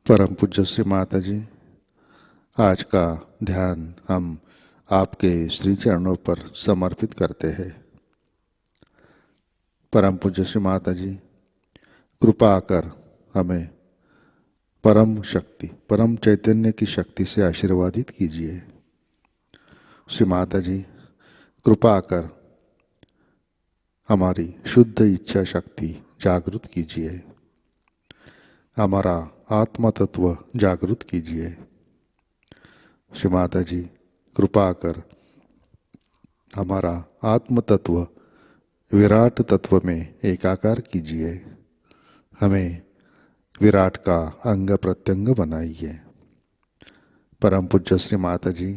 परम पूज्य श्री माता जी, आज का ध्यान हम आपके श्री चरणों पर समर्पित करते हैं। परम पूज्य श्री माता जी, कृपा कर हमें परम शक्ति, परम चैतन्य की शक्ति से आशीर्वादित कीजिए। श्री माता जी, कृपा कर हमारी शुद्ध इच्छा शक्ति जागृत कीजिए, हमारा आत्म तत्व जागृत कीजिए। श्री माता जी, कृपा कर हमारा आत्म तत्व विराट तत्व में एकाकार कीजिए, हमें विराट का अंग प्रत्यंग बनाइए। परम पूज्य श्री माता जी,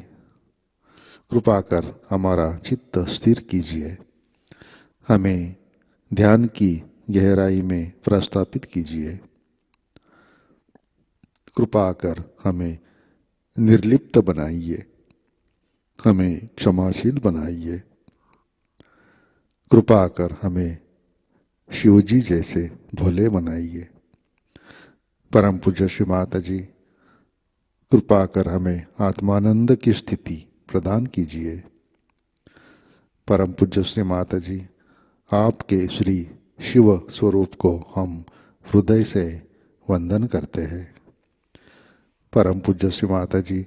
कृपा कर हमारा चित्त स्थिर कीजिए, हमें ध्यान की गहराई में प्रस्थापित कीजिए। कृपा कर हमें निर्लिप्त बनाइए, हमें क्षमाशील बनाइए। कृपा कर हमें शिवजी जैसे भोले बनाइए। परम पूज्य श्री माता जी, कृपा कर हमें आत्मानंद की स्थिति प्रदान कीजिए। परम पूज्य श्री माता जी, आपके श्री शिव स्वरूप को हम हृदय से वंदन करते हैं। परम पूज्य श्री माता जी,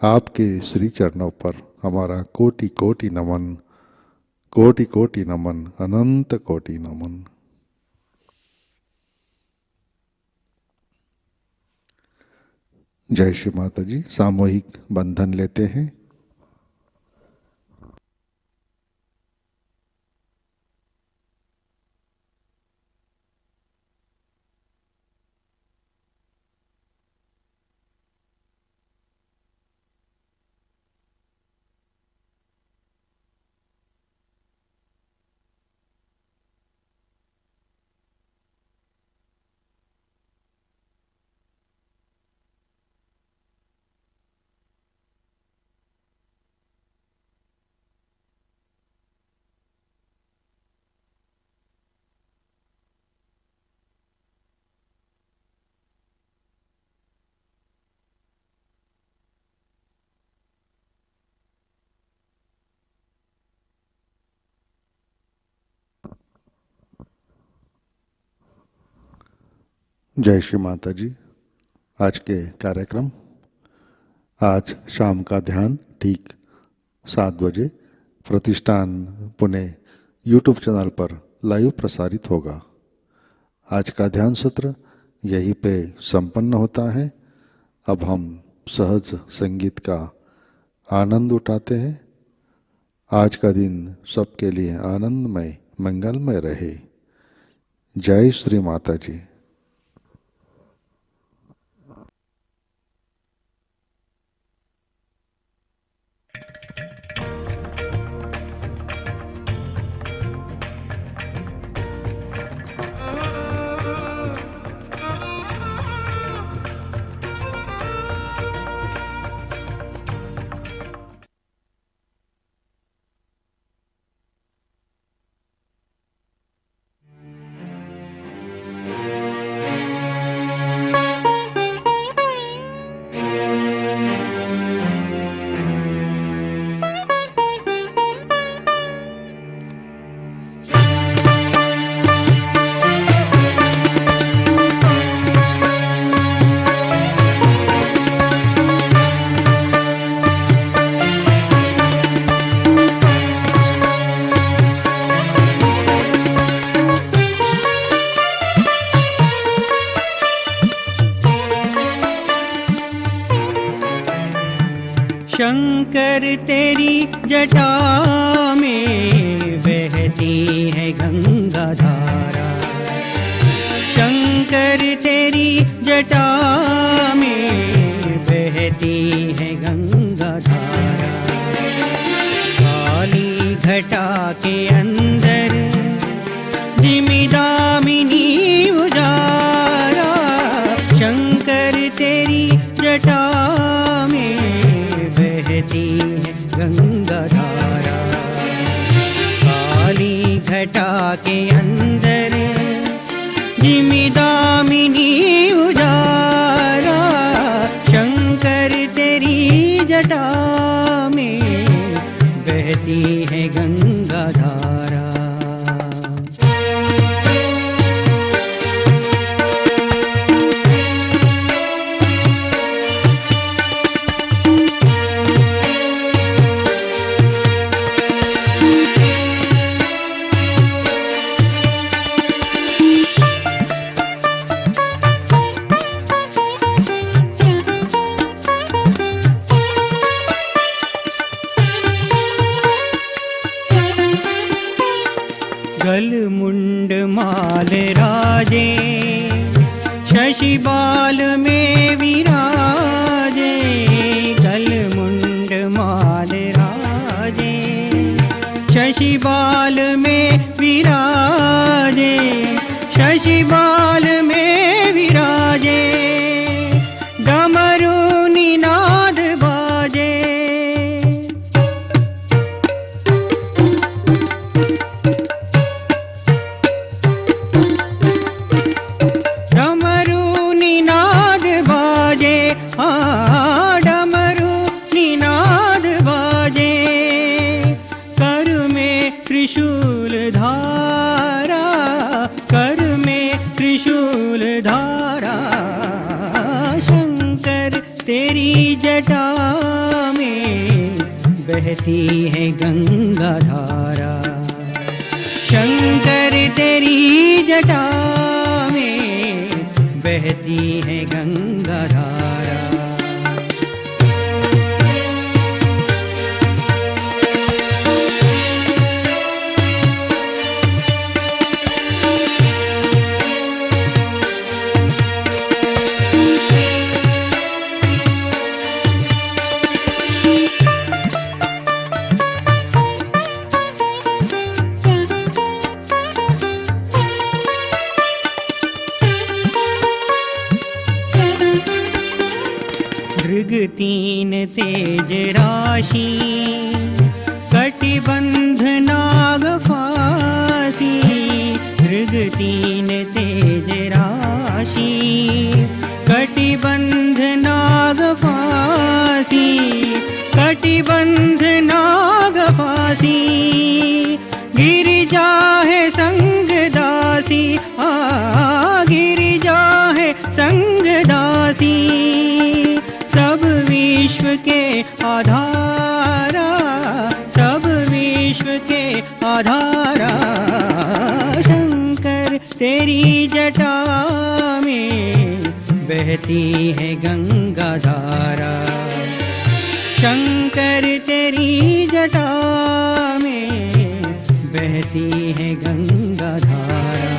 आपके श्री चरणों पर हमारा कोटि कोटि नमन, कोटि कोटि नमन, अनंत कोटि नमन। जय श्री माता जी। सामूहिक बंधन लेते हैं। जय श्री माता जी। आज के कार्यक्रम, आज शाम का ध्यान ठीक 7 बजे प्रतिष्ठान पुणे यूट्यूब चैनल पर लाइव प्रसारित होगा। आज का ध्यान सत्र यहीं पे संपन्न होता है। अब हम सहज संगीत का आनंद उठाते हैं। आज का दिन सबके लिए आनंदमय, मंगलमय रहे। जय श्री माता जी। शंकर तेरी जटा में बहती है गंगा धारा, शंकर तेरी जटा में बहती है गंगा धारा। काली घटा के अंदर जिमिदामिनी उजारा, शंकर तेरी जटा गंगा धारा। काली घटा के अंदर जिमिदामिनी उजारा, मुंड माल राजे, शशि बाल में विराजे। गल मुंड माल राजे, शशि बाल में विराजे, शशि बाल में विराजे। डमरू निनाद बाजे, डमरू निनाद बाजे, हाँ डमरू निनाद बाजे। कर में त्रिशूल धारा, कर में त्रिशूल धारा। शंकर तेरी जटा में बहती है गंगा धारा, शंकर तेरी जटा में बहती है गंगा धारा। मृग तीन तेज राशि, कटिबंध नाग फांसी। मृग तीन तेज राशि, कटिबंध नाग फांसी, कटिबंध नाग फांसी। गिरिजा है संग दासी, गिरिजा है संग दासी। सब विश्व के आधारा, सब विश्व के आधारा। शंकर तेरी जटा में बहती है गंगा धारा, शंकर तेरी जटा में बहती है गंगा धारा।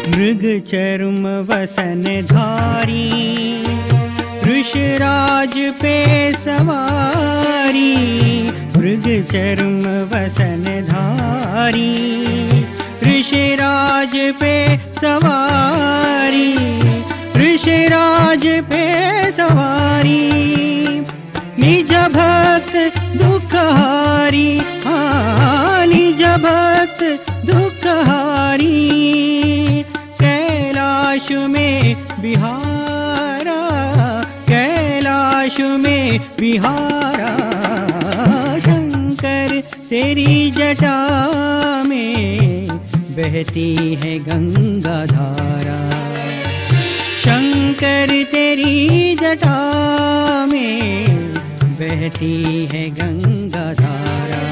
मृग चर्म वसन धारी, वृषराज पे सवारी। मृग चर्म वसन धारी, वृषराज पे सवारी, वृषराज पे सवारी। निज भक्त दुखहारी, निज भक्त दुखहारी। कैलाश में बिहारा, कैलाश में बिहारा। शंकर तेरी जटा में बहती है गंगा धारा, शंकर तेरी जटा में बहती है गंगा धारा।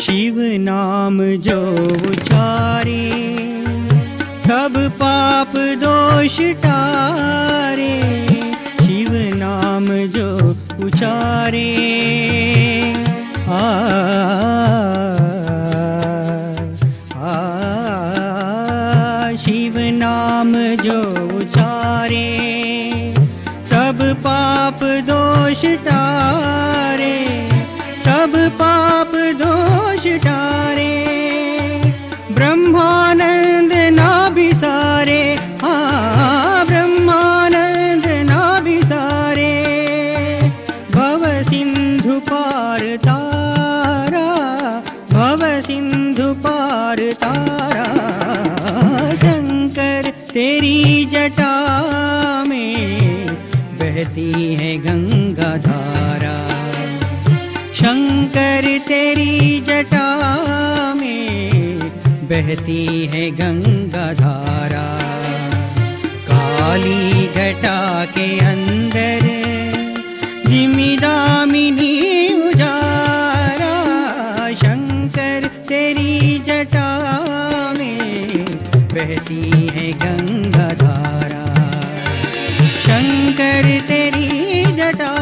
शिव नाम जो उचारे, सब पाप दोष टारे। शिव नाम जो उचारे, शिव नाम जो उचारे, सब पाप दोष टारे, सब पाप दोष टारे। ब्रह्मानंद नाभि तेरी जटा में बहती है गंगा धारा। शंकर तेरी जटा में बहती है गंगा धारा। काली घटा के अंदर जिमिदामिनी उजारा। शंकर तेरी जटा में बहती है गंगा धारा। शंकर तेरी जटा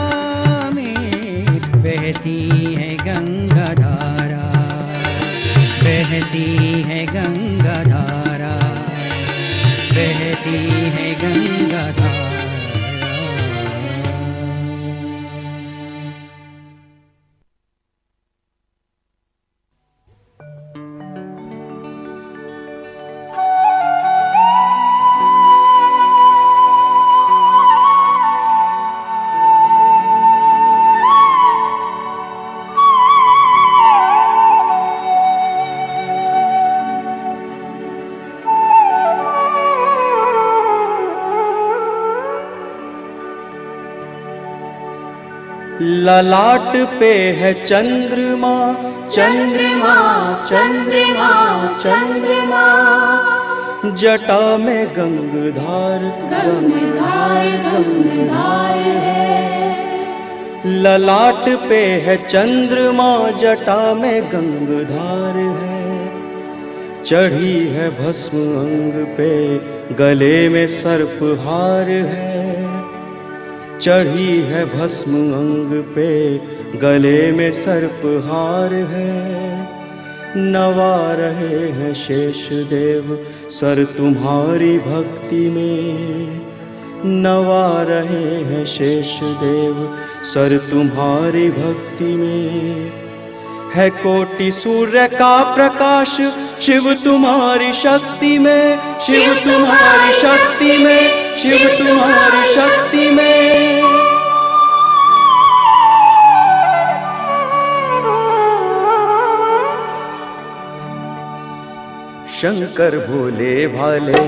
में बहती है गंगा धारा। बहती है गंगा धारा। बहती है गंगा धारा। ललाट पे है चंद्रमा, चंद्रमा, चंद्रमा, चंद्रमा। जटा में गंगधार, गंगधार, गंगधार है। ललाट पे है चंद्रमा, जटा में गंगधार है। चढ़ी है भस्म अंग पे, गले में सर्पहार है। चढ़ी है भस्म अंग पे, गले में सर्पहार है। नवा रहे हैं शेष देव सर तुम्हारी भक्ति में। नवा रहे हैं शेष देव सर तुम्हारी भक्ति में। है कोटि सूर्य का प्रकाश शिव तुम्हारी शक्ति में। शिव तुम्हारी शक्ति में, शिव तुम्हारी शक्ति में। शंकर भोले भाले,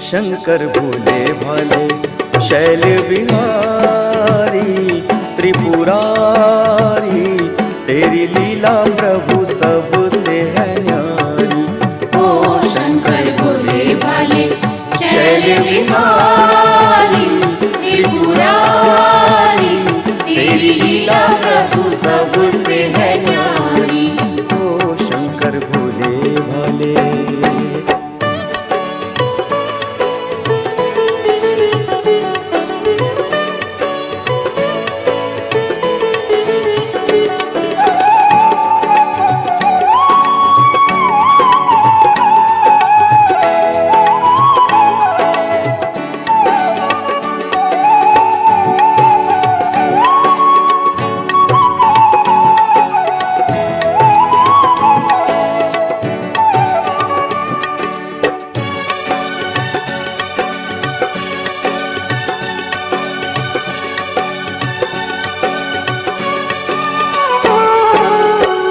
शंकर भोले भाले, शैल विहारी त्रिपुरारी। तेरी लीला प्रभु सबसे है न्यारी। ओ शंकर भोले भाले, शैल विहारी त्रिपुरारी। तेरी लीला प्रभु सबसे है न्यारी। ओ शंकर भोले भाले।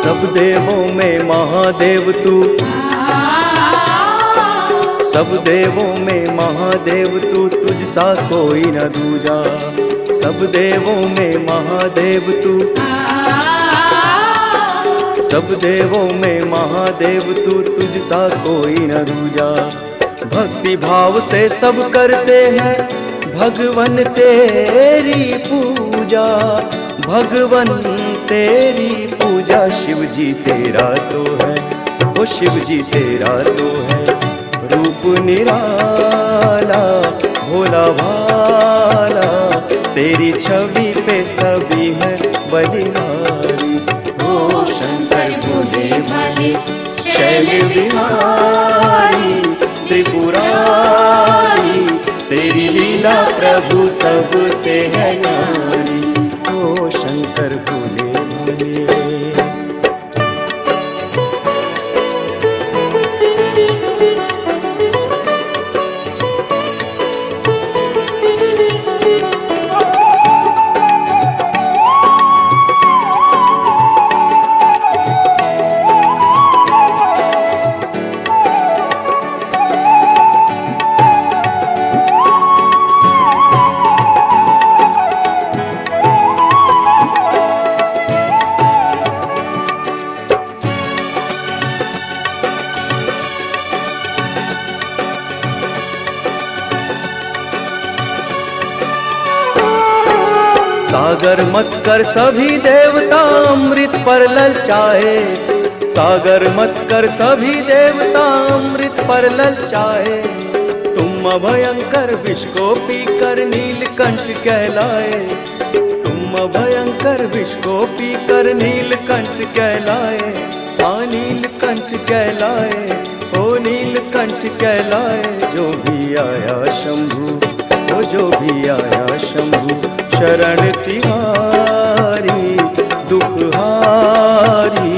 सब देवों में महादेव तू, सब देवों में महादेव तू, तुझ सा कोई न दूजा। सब देवों में महादेव तू, सब देवों में महादेव तू, तुझ सा कोई न दूजा। भक्ति भाव से सब करते हैं भगवन तेरी पूजा। भगवन तेरी पूजा, शिव जी तेरा तो है, ओ शिव जी तेरा तो है। रूप निराला भोला भाला, तेरी छवि पे सभी है बलिहारी। ओ शंकर भोले भाले, शैल विहारी त्रिपुरारी। तेरी लीला प्रभु सबसे है न्यारी। ओ शंकर भोले भाले। सागर मत कर सभी देवता अमृत पर ललचाए, सागर मत कर सभी देवता अमृत पर ललचाए। तुम अभयंकर विष को पीकर नीलकंठ कहलाए, तुम अभयंकर विष को पीकर नीलकंठ कहलाए। हाँ नीलकंठ कहलाए, ओ नीलकंठ कहलाए। जो भी आया शंभु, ओ जो भी आया शंभु, शरण तिहारी दुखहारी,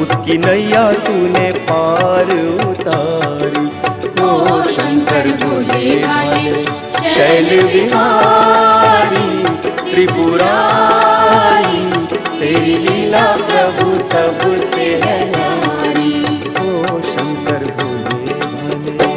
उसकी नैया तूने पार उतारी। ओ शंकर भोले भाले, शैल विहारी त्रिपुरारी, तेरी लीला प्रभु सबसे है न्यारी। ओ शंकर भोले भाले।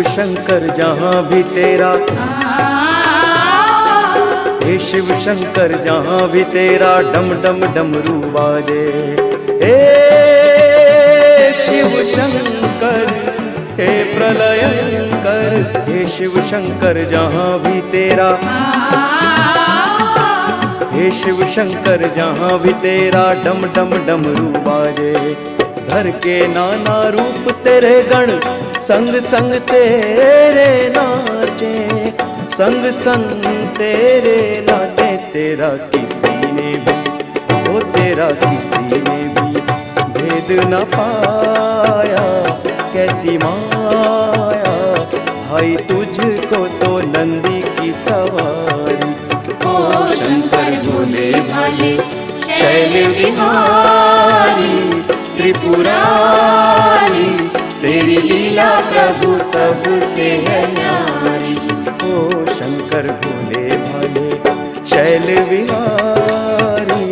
शंकर जहाँ भी तेरा, हे शिव शंकर जहाँ भी तेरा डम डम डमरू बाजे। हे शिव शंकर, हे प्रलयंकर, हे शिव शंकर जहाँ भी तेरा, हे शिव शंकर जहाँ भी तेरा डम डम डमरू बाजे। धर के नाना रूप तेरे गण संग संग तेरे नाचे, संग संग तेरे नाचे। तेरा किसी ने भी, ओ तेरा किसी ने भी भेद न पाया, कैसी माया भाई तुझको तो नंदी की सवारी। ओ शंकर भोले भाले, शैल विहारी त्रिपुरारी, तेरी लीला प्रभु सबसे है न्यारी। ओ शंकर भोले भाले, शैल विहारी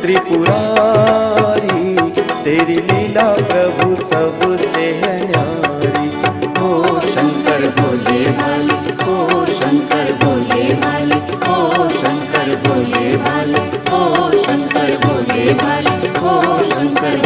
त्रिपुरारी, तेरी लीला प्रभु सबसे है न्यारी। ओ शंकर भोले भाले, ओ शंकर भोले भाले, ओ शंकर भोले भाले, ओ शंकर भोले भाले, ओ शंकर